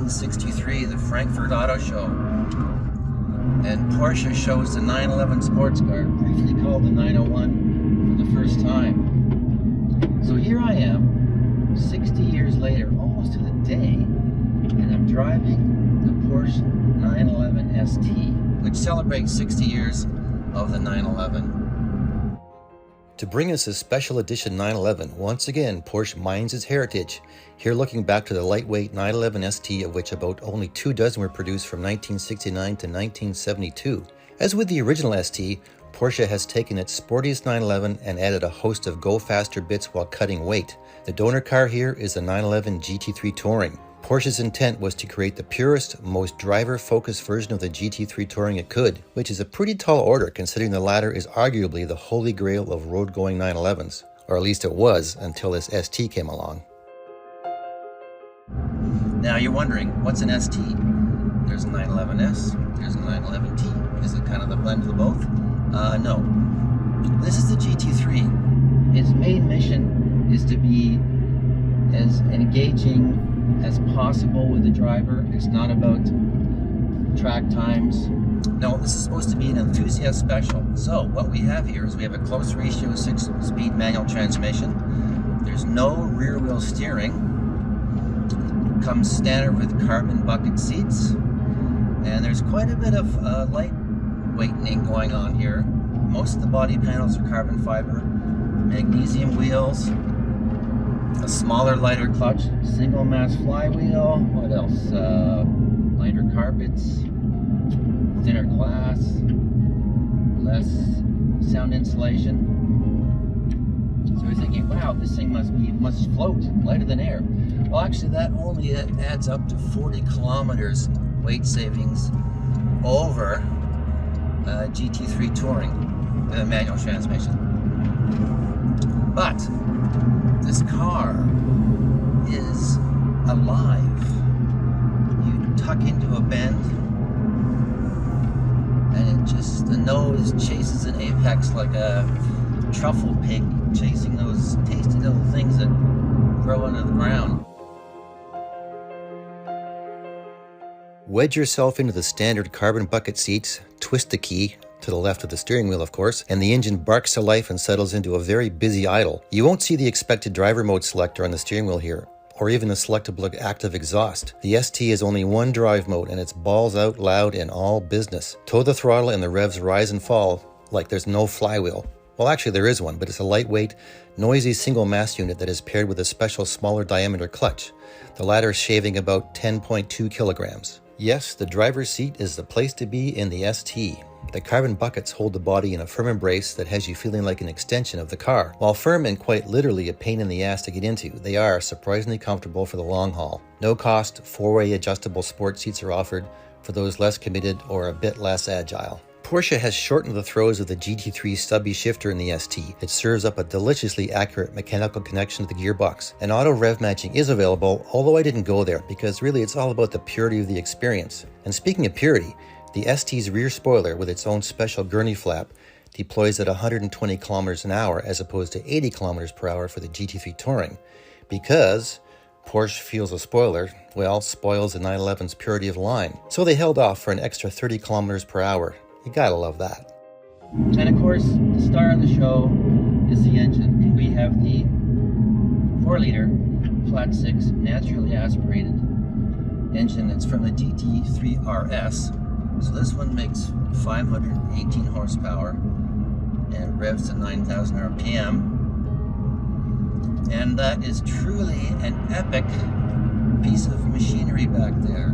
1963, the Frankfurt Auto Show. And Porsche shows the 911 sports car, briefly called the 901, for the first time. So here I am, 60 years later, almost to the day, and I'm driving the Porsche 911 ST, which celebrates 60 years of the 911. To bring us a special edition 911, once again, Porsche mines its heritage. Here looking back to the lightweight 911 ST, of which about only 2 dozen were produced from 1969 to 1972. As with the original ST, Porsche has taken its sportiest 911 and added a host of go-faster bits while cutting weight. The donor car here is the 911 GT3 Touring. Porsche's intent was to create the purest, most driver-focused version of the GT3 Touring it could, which is a pretty tall order considering the latter is arguably the holy grail of road-going 911s, or at least it was until this ST came along. Now you're wondering, what's an ST? There's a 911S, there's a 911T. Is it kind of the blend of the both? No. This is the GT3. Its main mission is to be as engaging as possible with the driver. It's not about track times. No, this is supposed to be an enthusiast special. So what we have here is we have a close ratio 6-speed manual transmission. There's no rear wheel steering. Comes standard with carbon bucket seats. And there's quite a bit of lightweightening going on here. Most of the body panels are carbon fiber. Magnesium wheels. A smaller, lighter clutch, single mass flywheel. What else? Lighter carpets, thinner glass, less sound insulation. So we're thinking, wow, this thing must float, lighter than air. Well, actually, that only adds up to 40 kilometers weight savings over GT3 Touring with a manual transmission. But this car is alive. You tuck into a bend and the nose chases an apex like a truffle pig chasing those tasty little things that grow under the ground. Wedge yourself into the standard carbon bucket seats, twist the key, to the left of the steering wheel, of course, and the engine barks to life and settles into a very busy idle. You won't see the expected driver mode selector on the steering wheel here, or even the selectable active exhaust. The ST is only one drive mode, and it's balls out loud and all business. Toe the throttle and the revs rise and fall like there's no flywheel. Well, actually there is one, but it's a lightweight, noisy single mass unit that is paired with a special smaller diameter clutch, the latter shaving about 10.2 kilograms. Yes, the driver's seat is the place to be in the ST. The carbon buckets hold the body in a firm embrace that has you feeling like an extension of the car. While firm and quite literally a pain in the ass to get into, they are surprisingly comfortable for the long haul. No cost, 4-way adjustable sport seats are offered for those less committed or a bit less agile. Porsche has shortened the throws of the GT3 stubby shifter in the ST. It serves up a deliciously accurate mechanical connection to the gearbox. And auto rev matching is available, although I didn't go there because really it's all about the purity of the experience. And speaking of purity, the ST's rear spoiler with its own special gurney flap deploys at 120 kilometers an hour as opposed to 80 kilometers per hour for the GT3 Touring, because Porsche feels a spoiler, well, spoils the 911's purity of line. So they held off for an extra 30 kilometers per hour. You gotta love that. And of course, the star of the show is the engine. We have the 4-liter flat 6 naturally aspirated engine that's from the GT3 RS. So this one makes 518 horsepower and revs to 9,000 RPM. And that is truly an epic piece of machinery back there.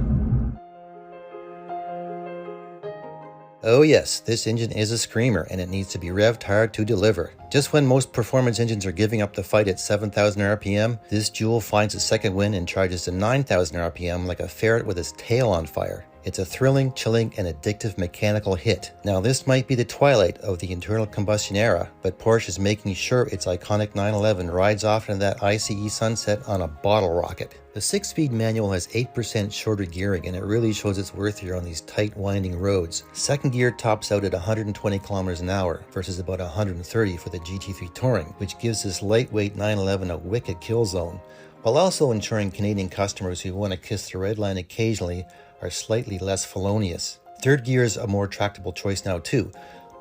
Oh yes, this engine is a screamer and it needs to be revved hard to deliver. Just when most performance engines are giving up the fight at 7,000 RPM, this jewel finds a second wind and charges to 9,000 RPM like a ferret with its tail on fire. It's a thrilling, chilling, and addictive mechanical hit. Now this might be the twilight of the internal combustion era, but Porsche is making sure its iconic 911 rides off into that ICE sunset on a bottle rocket. The 6-speed manual has 8% shorter gearing, and it really shows its worth here on these tight, winding roads. Second gear tops out at 120 kilometers an hour versus about 130 for the GT3 Touring, which gives this lightweight 911 a wicked kill zone, while also ensuring Canadian customers who want to kiss the red line occasionally are slightly less felonious. Third gear is a more tractable choice now too,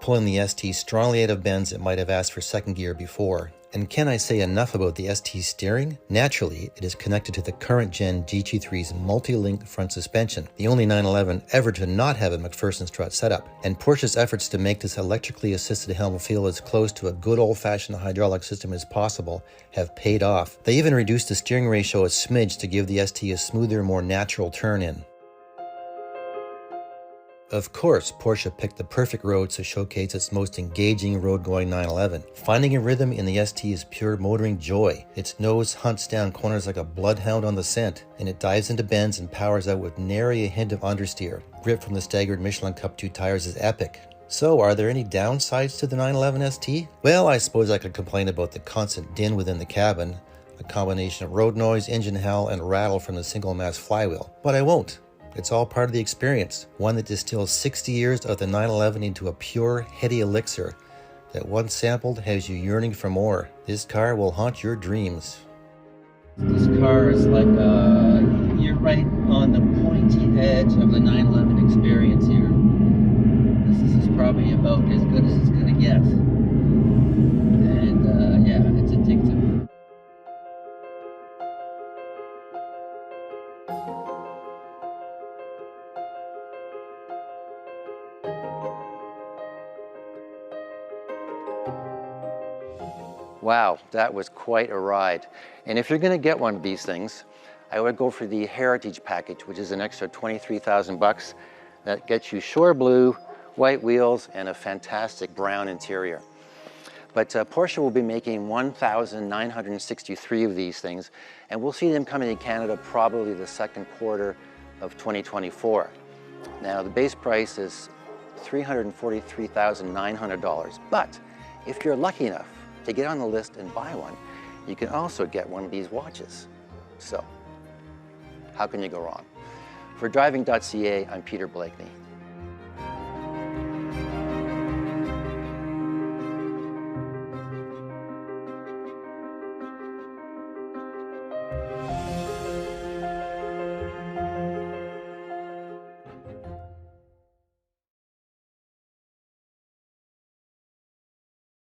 pulling the ST strongly out of bends it might have asked for second gear before. And can I say enough about the ST steering? Naturally, it is connected to the current gen GT3's multi-link front suspension, the only 911 ever to not have a McPherson strut setup. And Porsche's efforts to make this electrically assisted helm feel as close to a good old-fashioned hydraulic system as possible have paid off. They even reduced the steering ratio a smidge to give the ST a smoother, more natural turn-in. Of course, Porsche picked the perfect road to showcase its most engaging road-going 911. Finding a rhythm in the ST is pure motoring joy. Its nose hunts down corners like a bloodhound on the scent, and it dives into bends and powers out with nary a hint of understeer. Grip from the staggered Michelin Cup 2 tires is epic. So, are there any downsides to the 911 ST? Well, I suppose I could complain about the constant din within the cabin, a combination of road noise, engine howl, and rattle from the single-mass flywheel. But I won't. It's all part of the experience, one that distills 60 years of the 911 into a pure, heady elixir that once sampled has you yearning for more. This car will haunt your dreams. This car is like, you're right on the pointy edge of the 911 experience here. This is probably about as good as it's gonna get. And yeah, it's addictive. Wow, that was quite a ride. And if you're going to get one of these things, I would go for the Heritage package, which is an extra 23,000 bucks. That gets you shore blue, white wheels, and a fantastic brown interior. But Porsche will be making 1,963 of these things, and we'll see them coming to Canada probably the second quarter of 2024. Now, the base price is $343,900, but if you're lucky enough to get on the list and buy one, you can also get one of these watches. So, how can you go wrong? For Driving.ca, I'm Peter Blakeney.